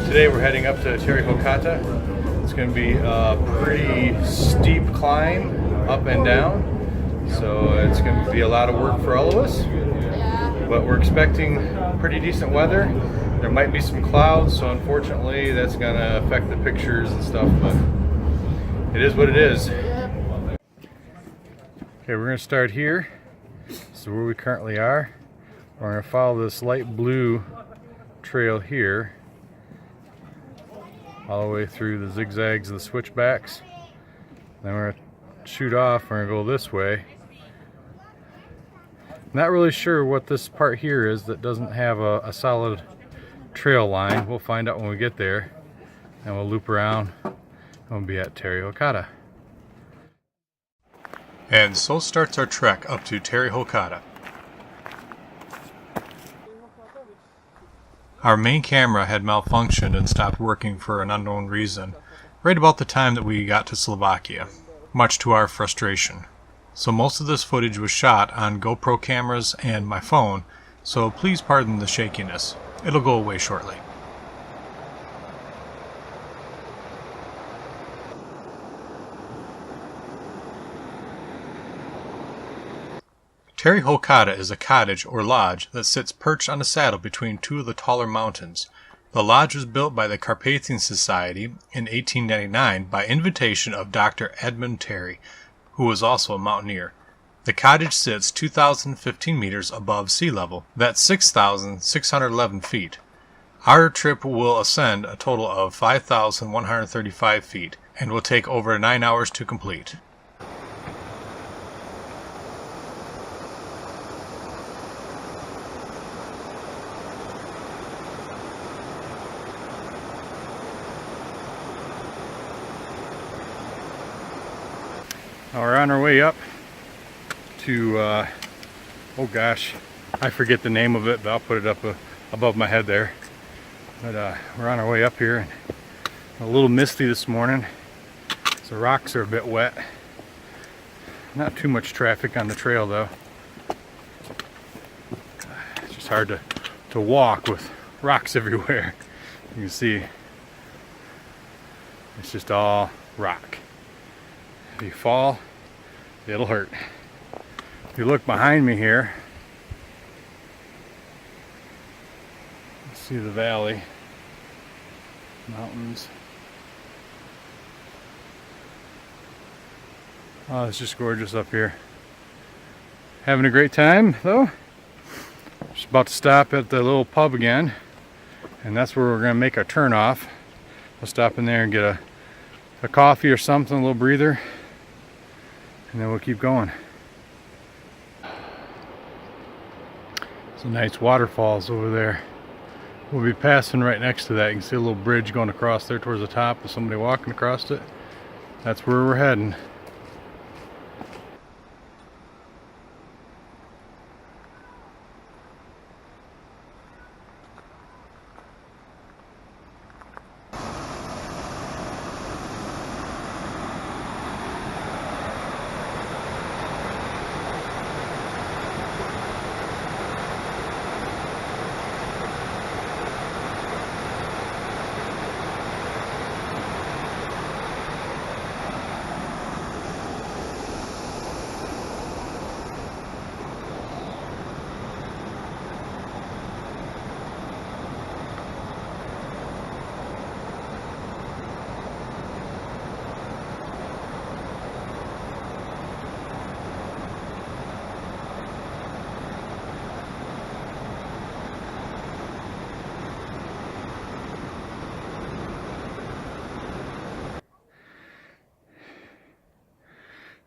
Today we're heading up to Teryho Chata. It's going to be a pretty steep climb up and down, so it's going to be a lot of work for all of us. But we're expecting pretty decent weather. There might be some clouds, so unfortunately that's going to affect the pictures and stuff, but it is what it is. Okay, we're going to start here. This is where we currently are. We're going to follow this light blue trail here all the way through the zigzags of the switchbacks. Then we're going to shoot off. We're going to go this way. Not really sure what this part here is that doesn't have a solid trail line. We'll find out when we get there, and we'll loop around and we'll be at Teryho Chata. And so starts our trek up to Teryho Chata. Our main camera had malfunctioned and stopped working for an unknown reason right about the time that we got to Slovakia, much to our frustration. So most of this footage was shot on GoPro cameras and my phone, so please pardon the shakiness. It'll go away shortly. Teryho Chata is a cottage or lodge that sits perched on a saddle between two of the taller mountains. The lodge was built by the Carpathian Society in 1899 by invitation of Dr. Edmund Terry, who was also a mountaineer. The cottage sits 2,015 meters above sea level. That's 6,611 feet. Our trip will ascend a total of 5,135 feet and will take over 9 hours to complete. We're on our way up to, oh gosh, I forget the name of it, but I'll put it up above my head there. But we're on our way up here. A little misty this morning, so the rocks are a bit wet. Not too much traffic on the trail though. It's just hard to walk with rocks everywhere. You can see it's just all rock. If you fall, it'll hurt. If you look behind me here, you see the valley, mountains. Oh, it's just gorgeous up here. Having a great time though. Just about to stop at the little pub again, and that's where we're going to make our turn off. We'll stop in there and get a coffee or something, a little breather. And then we'll keep going. Some nice waterfalls over there. We'll be passing right next to that. You can see a little bridge going across there towards the top with somebody walking across it. That's where we're heading.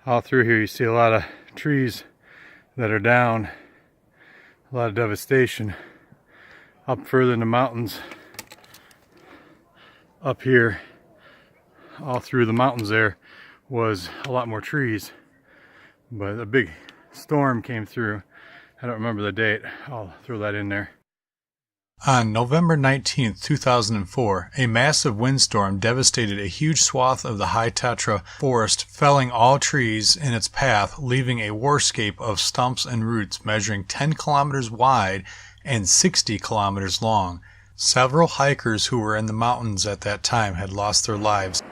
All through here you see a lot of trees that are down, a lot of devastation. Up further in the mountains, up here, all through the mountains there was a lot more trees, but a big storm came through. I don't remember the date. I'll throw that in there. On November 19, 2004, a massive windstorm devastated a huge swath of the High Tatra forest, felling all trees in its path, leaving a warscape of stumps and roots measuring 10 kilometers wide and 60 kilometers long. Several hikers who were in the mountains at that time had lost their lives.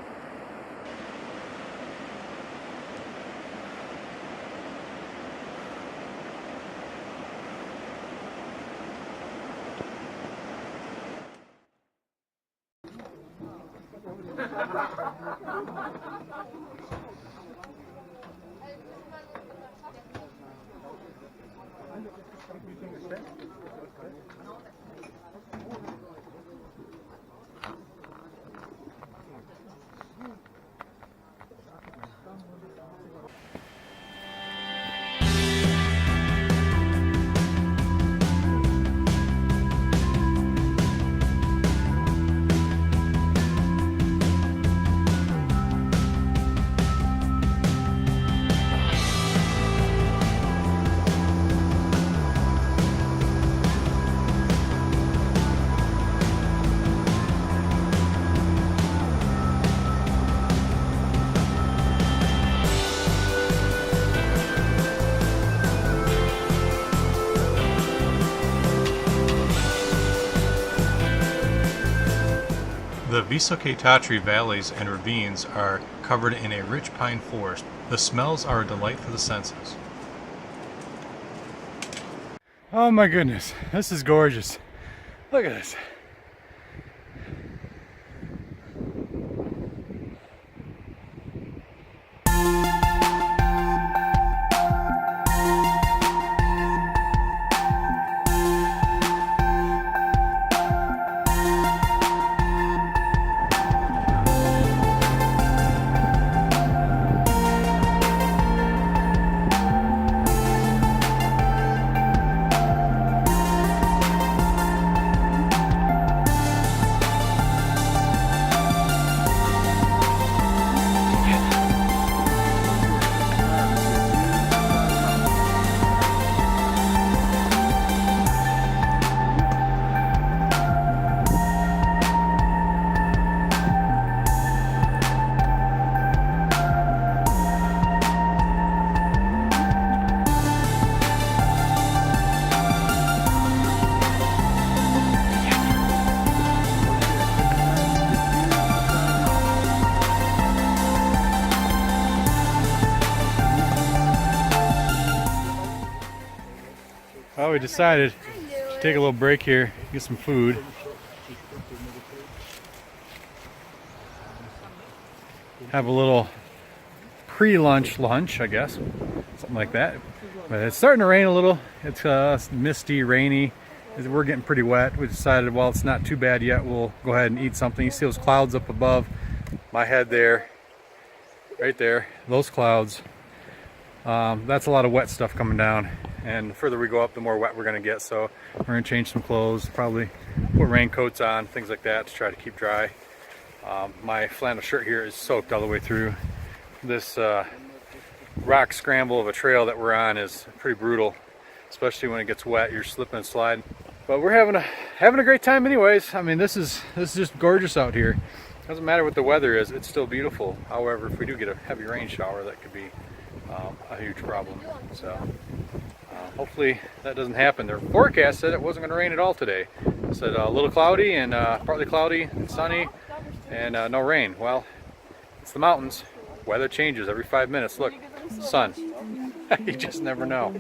The Vysoké Tatry valleys and ravines are covered in a rich pine forest. The smells are a delight for the senses. Oh my goodness, this is gorgeous. Look at this. Well, we decided to take a little break here, get some food. Have a little pre-lunch lunch, I guess. Something like that. But it's starting to rain a little. It's misty, rainy. We're getting pretty wet. We decided, well, it's not too bad yet. We'll go ahead and eat something. You see those clouds up above my head there. Right there. Those clouds. That's a lot of wet stuff coming down. And the further we go up, the more wet we're going to get. So we're going to change some clothes, probably put raincoats on, things like that to try to keep dry. My flannel shirt here is soaked all the way through. This rock scramble of a trail that we're on is pretty brutal, especially when it gets wet. You're slipping and sliding. But we're having a great time anyways. I mean, this is just gorgeous out here. Doesn't matter what the weather is, it's still beautiful. However, if we do get a heavy rain shower, that could be a huge problem. So hopefully that doesn't happen. Their forecast said it wasn't going to rain at all today. It said a little cloudy and partly cloudy and sunny and no rain. Well, it's the mountains. Weather changes every 5 minutes. Look, sun. You just never know.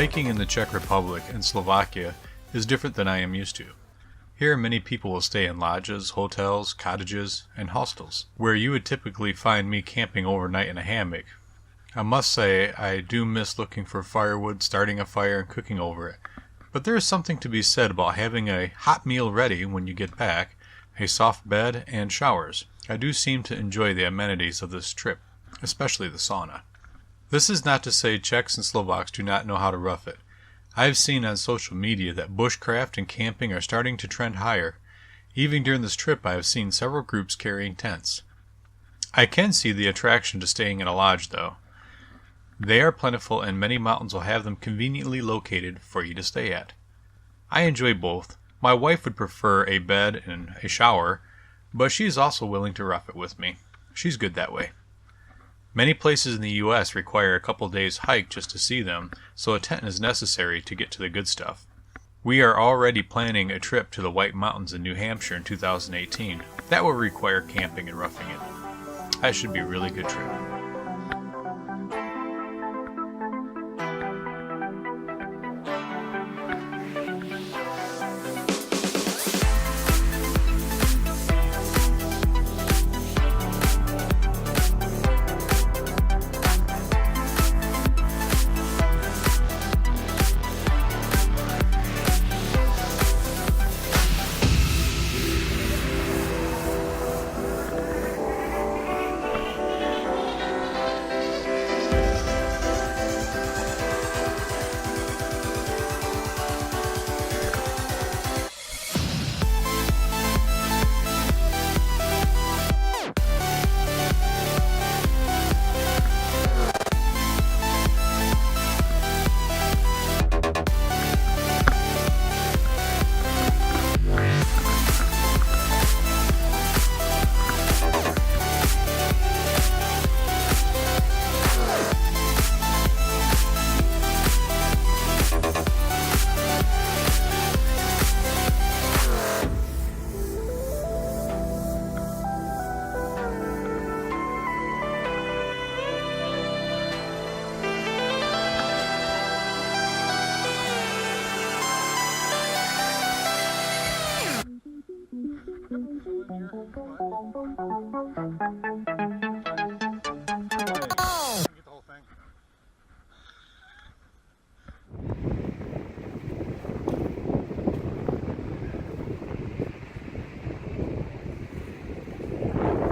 Hiking in the Czech Republic and Slovakia is different than I am used to. Here many people will stay in lodges, hotels, cottages, and hostels, where you would typically find me camping overnight in a hammock. I must say I do miss looking for firewood, starting a fire, and cooking over it. But there is something to be said about having a hot meal ready when you get back, a soft bed, and showers. I do seem to enjoy the amenities of this trip, especially the sauna. This is not to say Czechs and Slovaks do not know how to rough it. I have seen on social media that bushcraft and camping are starting to trend higher. Even during this trip I have seen several groups carrying tents. I can see the attraction to staying in a lodge though. They are plentiful and many mountains will have them conveniently located for you to stay at. I enjoy both. My wife would prefer a bed and a shower, but she is also willing to rough it with me. She's good that way. Many places in the U.S. require a couple days hike just to see them, so a tent is necessary to get to the good stuff. We are already planning a trip to the White Mountains in New Hampshire in 2018. That will require camping and roughing it. That should be a really good trip.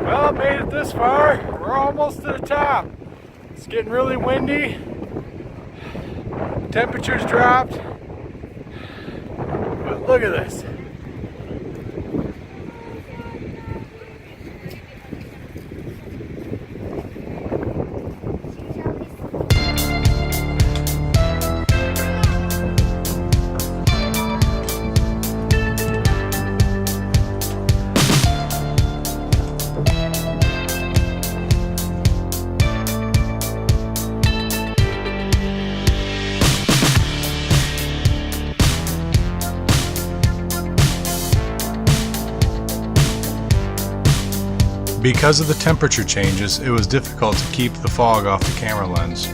Well, made it this far. We're almost to the top. It's getting really windy. Temperature's dropped. But look at this. Because of the temperature changes, it was difficult to keep the fog off the camera lens.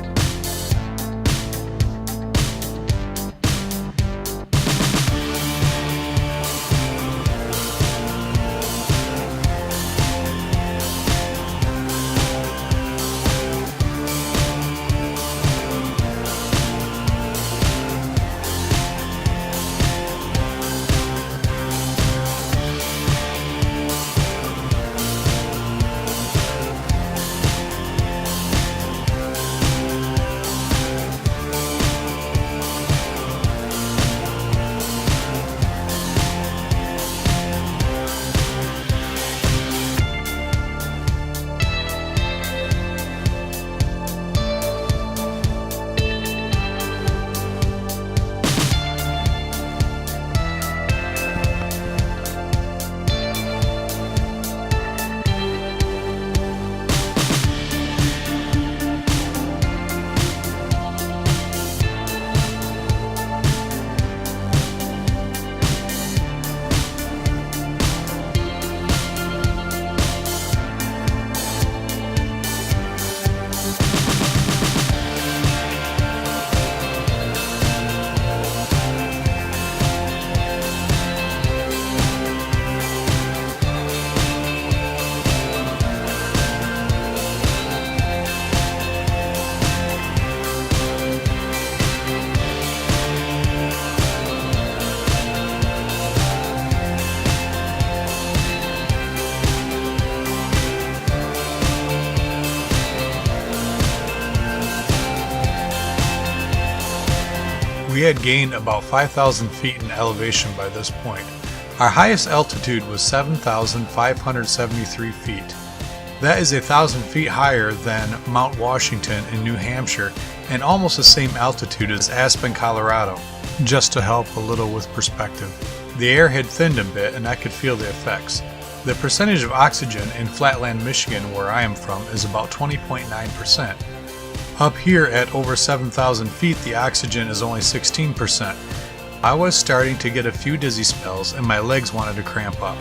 We had gained about 5,000 feet in elevation by this point. Our highest altitude was 7,573 feet. That is 1,000 feet higher than Mount Washington in New Hampshire and almost the same altitude as Aspen, Colorado, just to help a little with perspective. The air had thinned a bit and I could feel the effects. The percentage of oxygen in Flatland, Michigan, where I am from, is about 20.9%. Up here at over 7,000 feet, the oxygen is only 16%. I was starting to get a few dizzy spells and my legs wanted to cramp up.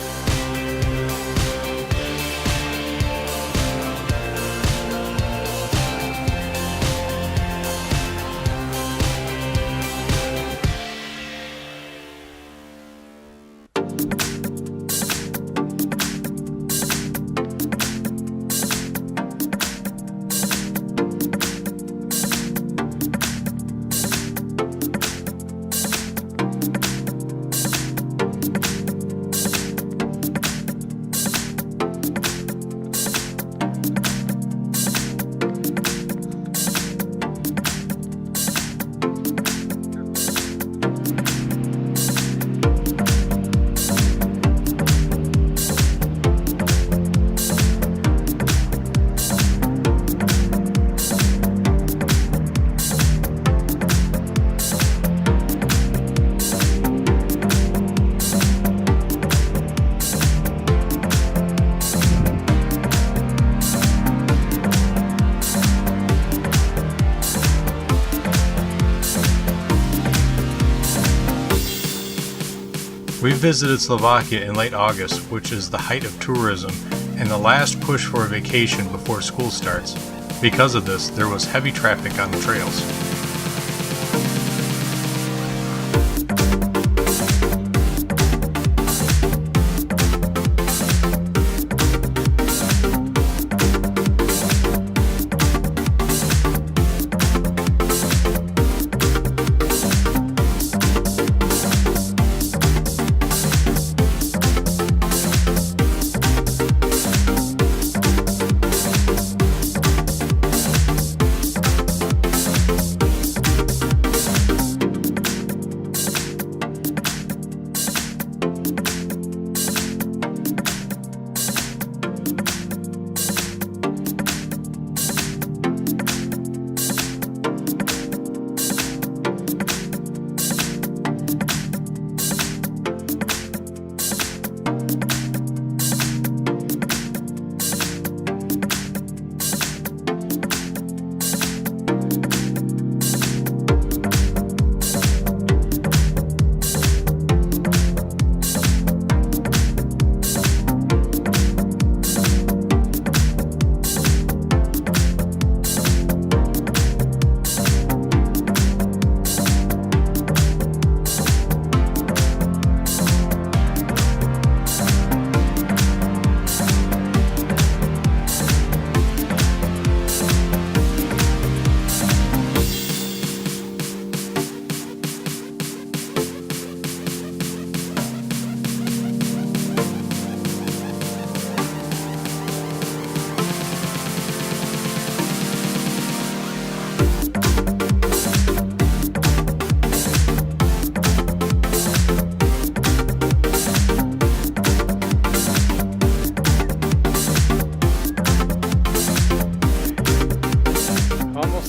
We visited Slovakia in late August, which is the height of tourism and the last push for a vacation before school starts. Because of this, there was heavy traffic on the trails.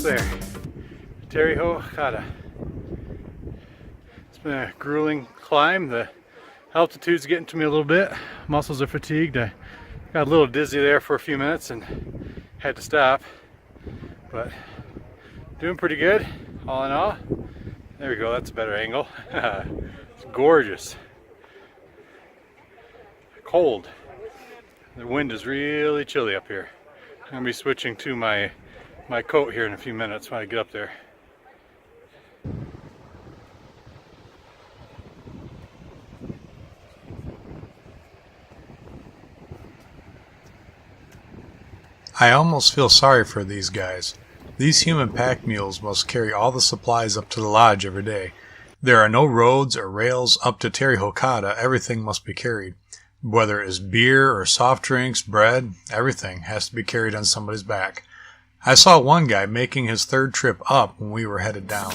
There, Teryho Chata. It's been a grueling climb. The altitude's getting to me a little bit. Muscles are fatigued. I got a little dizzy there for a few minutes and had to stop. But doing pretty good, all in all. There we go, that's a better angle. It's gorgeous. Cold. The wind is really chilly up here. I'm gonna be switching to my coat here in a few minutes when I get up there. I almost feel sorry for these guys. These human pack mules must carry all the supplies up to the lodge every day. There are no roads or rails up to Teryho Chata. Everything must be carried. Whether it is beer or soft drinks, bread, everything has to be carried on somebody's back. I saw one guy making his third trip up when we were headed down.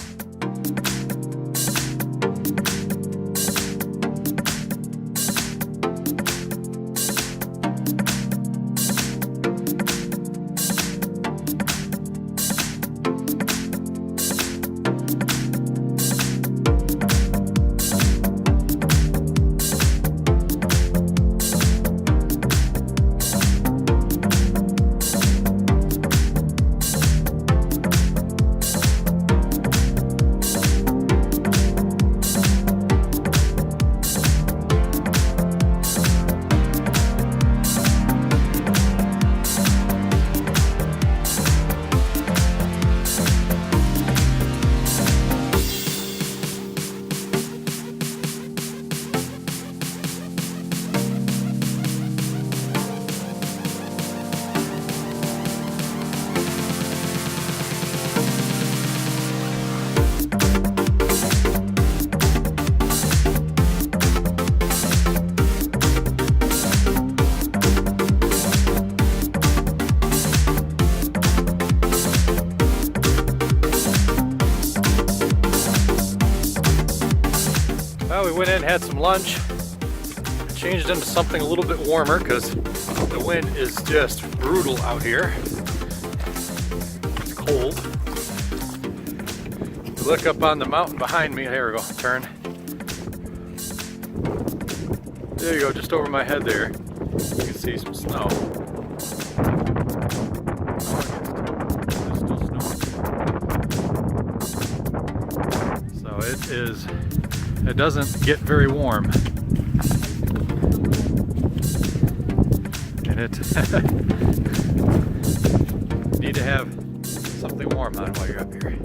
went in, had some lunch, changed into something a little bit warmer because the wind is just brutal out here. It's cold. Look up on the mountain behind me. There we go. Turn. There you go, just over my head there. You can see some snow. It's still snowing. So it doesn't get very warm. And it need to have something warm on while you're up here.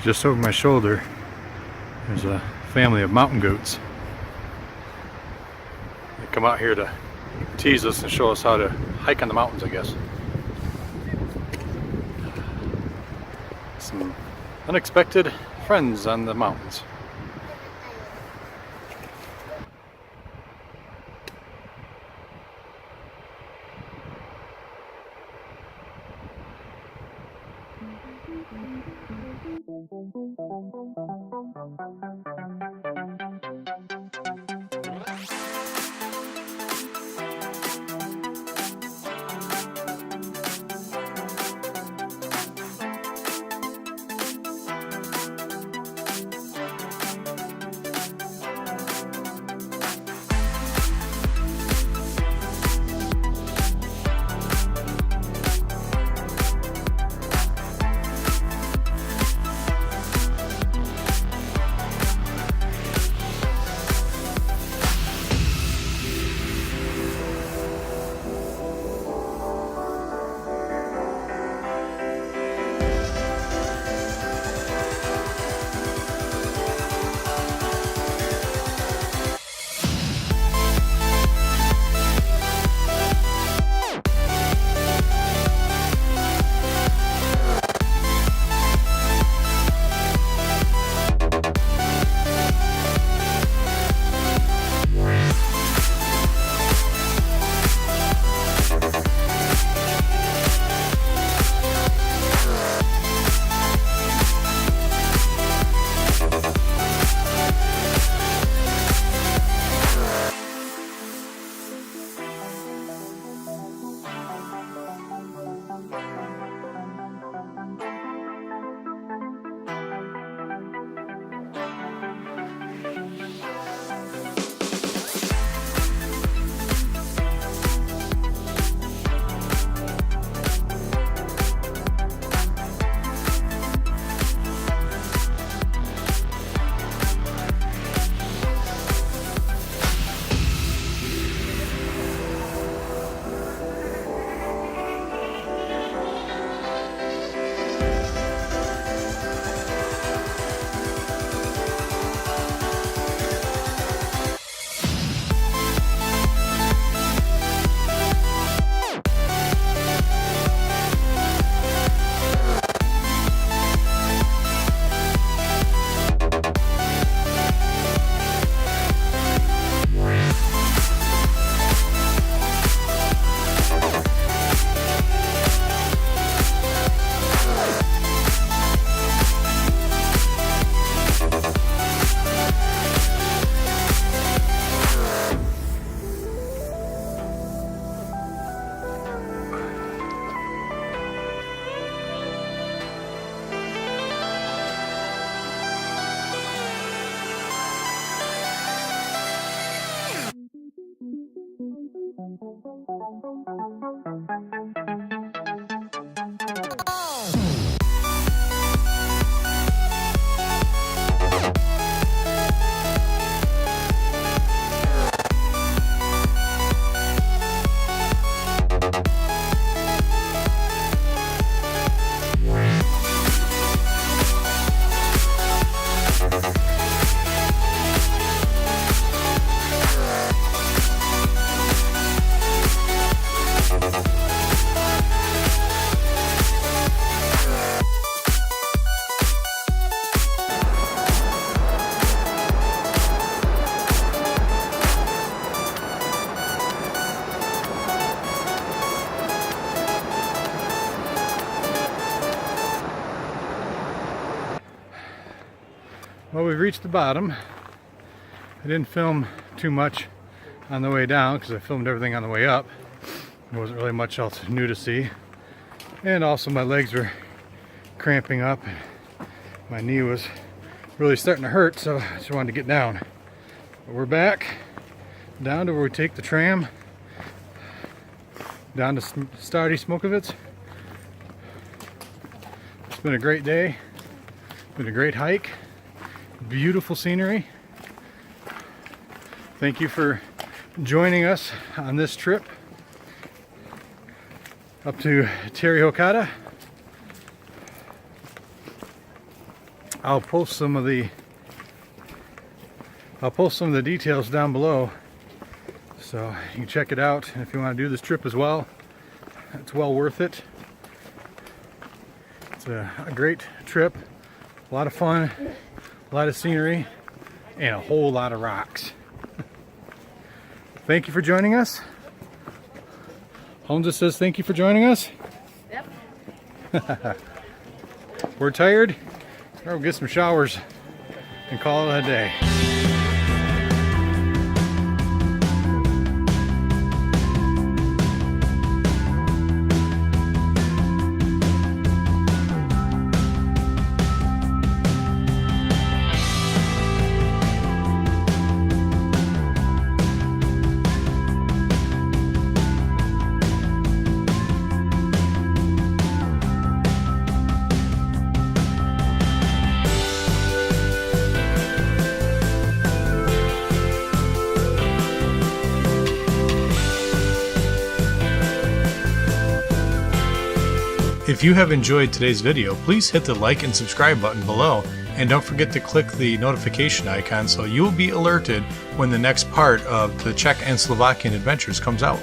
Just over my shoulder, there's a family of mountain goats. They come out here to tease us and show us how to hike on the mountains, I guess. Some unexpected friends on the mountains. Well, we've reached the bottom. I didn't film too much on the way down because I filmed everything on the way up. There wasn't really much else new to see. And also my legs were cramping up. My knee was really starting to hurt, so I just wanted to get down. But we're back down to where we take the tram down to Stary Smokovitz. It's been a great day. It's been a great hike. Beautiful scenery. Thank you for joining us on this trip up to Teryho Chata. I'll post some of the details down below, so you can check it out. And if you want to do this trip as well, it's well worth it. It's a great trip, a lot of fun, a lot of scenery, and a whole lot of rocks. Thank you for joining us. Holmes says thank you for joining us. Yep. We're tired. We'll get some showers and call it a day. If you have enjoyed today's video, please hit the like and subscribe button below, and don't forget to click the notification icon so you will be alerted when the next part of the Czech and Slovakian adventures comes out.